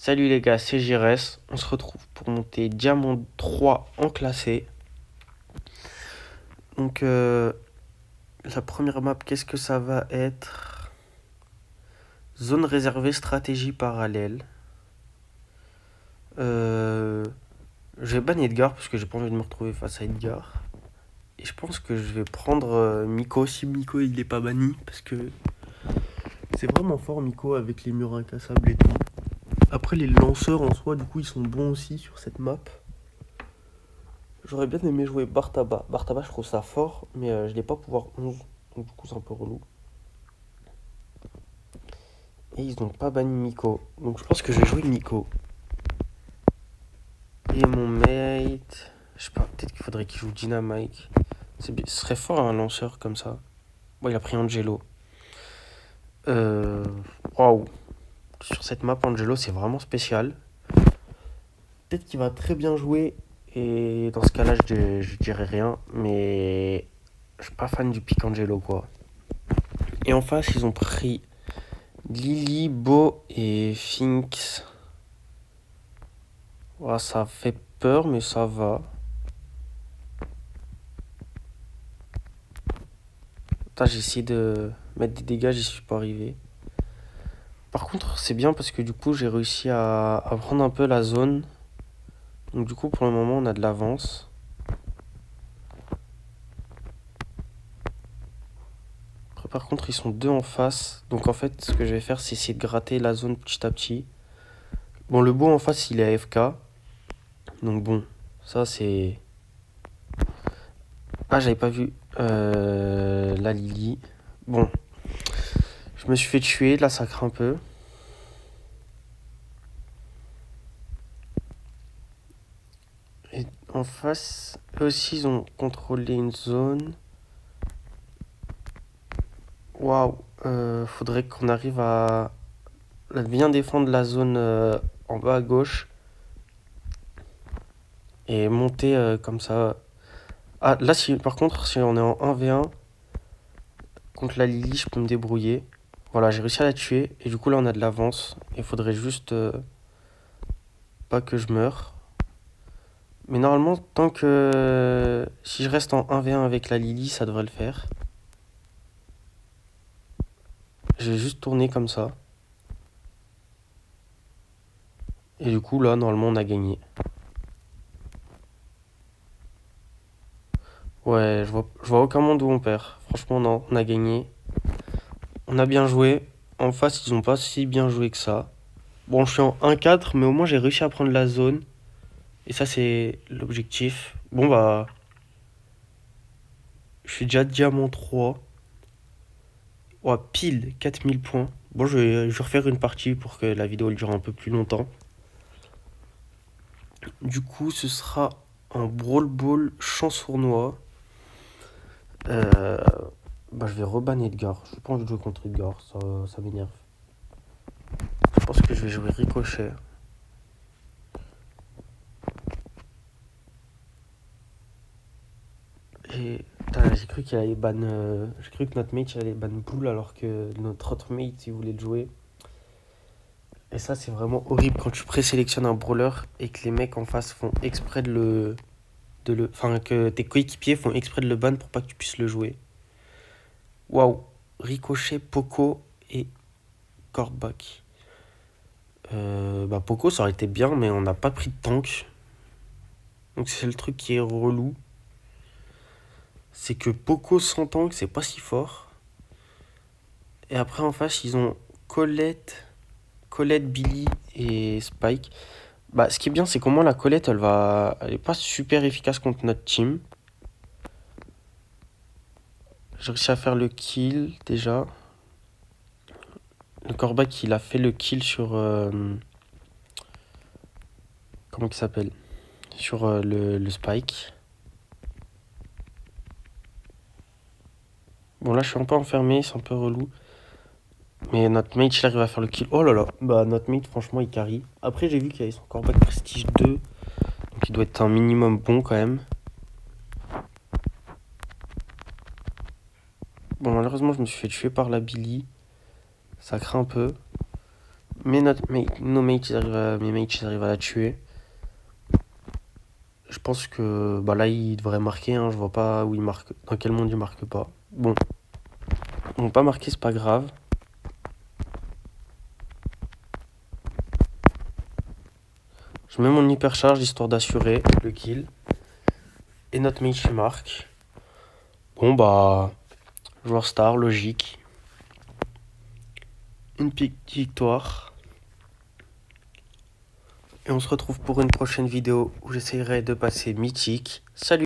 Salut les gars, c'est JRS. On se retrouve pour monter Diamant 3 en classé. Donc, la première map, qu'est-ce que ça va être? Zone réservée, stratégie parallèle. Je vais ban Edgar parce que j'ai pas envie de me retrouver face à Edgar. Et je pense que je vais prendre Miko si Miko il est pas banni. Parce que c'est vraiment fort Miko avec les murs incassables et tout. Après, les lanceurs en soi, du coup, ils sont bons aussi sur cette map. J'aurais bien aimé jouer Bartaba. Bartaba, je trouve ça fort, mais je l'ai pas pouvoir 11. Donc, du coup, c'est un peu relou. Et ils n'ont pas banni Miko. Donc, je pense que je vais jouer Miko. Et mon mate. Je sais pas, peut-être qu'il faudrait qu'il joue Dynamite. Ce serait fort un lanceur comme ça. Bon, il a pris Angelo. Waouh. Sur cette map, Angelo, c'est vraiment spécial. Peut-être qu'il va très bien jouer. Et dans ce cas-là, je dirais rien. Mais je suis pas fan du pick Angelo, quoi. Et en face, ils ont pris Lily, Beau et Finks. Ouais, ça fait peur, mais ça va. Putain, j'ai essayé de mettre des dégâts, j'y suis pas arrivé. Par contre, c'est bien parce que du coup, j'ai réussi à prendre un peu la zone. Donc du coup, pour le moment, on a de l'avance. Après, par contre, ils sont deux en face. Donc en fait, ce que je vais faire, c'est essayer de gratter la zone petit à petit. Bon, le beau en face, il est AFK. Donc bon, ça c'est... Ah, j'avais pas vu la Lily. Bon, je me suis fait tuer, là ça craint un peu. Et en face, eux aussi ils ont contrôlé une zone. Waouh, faudrait qu'on arrive à bien défendre la zone en bas à gauche. Et monter comme ça. Ah, là si, par contre, si on est en 1v1 contre la Lily, je peux me débrouiller. Voilà, j'ai réussi à la tuer. Et du coup là on a de l'avance. Il faudrait juste pas que je meure. Mais normalement, tant que si je reste en 1v1 avec la Lily, ça devrait le faire. Je vais juste tourner comme ça. Et du coup, là, normalement, on a gagné. Ouais, je vois aucun monde où on perd. Franchement, non, on a gagné. On a bien joué. En face, ils ont pas si bien joué que ça. Bon, je suis en 1-4, mais au moins, j'ai réussi à prendre la zone. Et ça, c'est l'objectif. Bon, bah, je suis déjà diamant 3. Ouais, pile 4000 points. Bon, je vais refaire une partie pour que la vidéo elle dure un peu plus longtemps. Du coup, ce sera un Brawl Ball champ sournois. Euh, je vais reban Edgar. Je pas envie de jouer contre Edgar, ça m'énerve. Je pense que je vais jouer Ricochet. Et j'ai cru qu'il allait ban. J'ai cru que notre mate il allait ban Bull alors que notre autre mate il voulait le jouer. Et ça, c'est vraiment horrible quand tu présélectionnes un brawler et que les mecs en face font exprès enfin, que tes coéquipiers font exprès de le ban pour pas que tu puisses le jouer. Waouh! Ricochet, Poco et Kor'bak. Poco, ça aurait été bien, mais on n'a pas pris de tank. Donc c'est le truc qui est relou. C'est que Poco sans tank, c'est pas si fort. Et après, en face, ils ont Colette, Billy et Spike. Ce qui est bien, c'est qu'au moins la Colette, elle est pas super efficace contre notre team. J'ai réussi à faire le kill déjà. Le Kor'bak, il a fait le kill sur... comment il s'appelle? Sur le Spike. Bon, là, je suis un peu enfermé, c'est un peu relou. Mais notre mate, il arrive à faire le kill. Oh là là, notre mate, franchement, il carry. Après, j'ai vu qu'il y avait son Kor'bak Prestige 2. Donc, il doit être un minimum bon quand même. Bon, malheureusement, je me suis fait tuer par la Billy. Ça craint un peu. mes mates ils arrivent à la tuer. Je pense que bah là il devrait marquer, hein, je vois pas où il marque, dans quel monde il marque pas. Bon, ils n'ont pas marqué, c'est pas grave. Je mets mon hypercharge histoire d'assurer le kill. Et notre mate il marque. Bon bah, joueur star, logique. Une petite victoire. Et on se retrouve pour une prochaine vidéo où j'essayerai de passer mythique. Salut!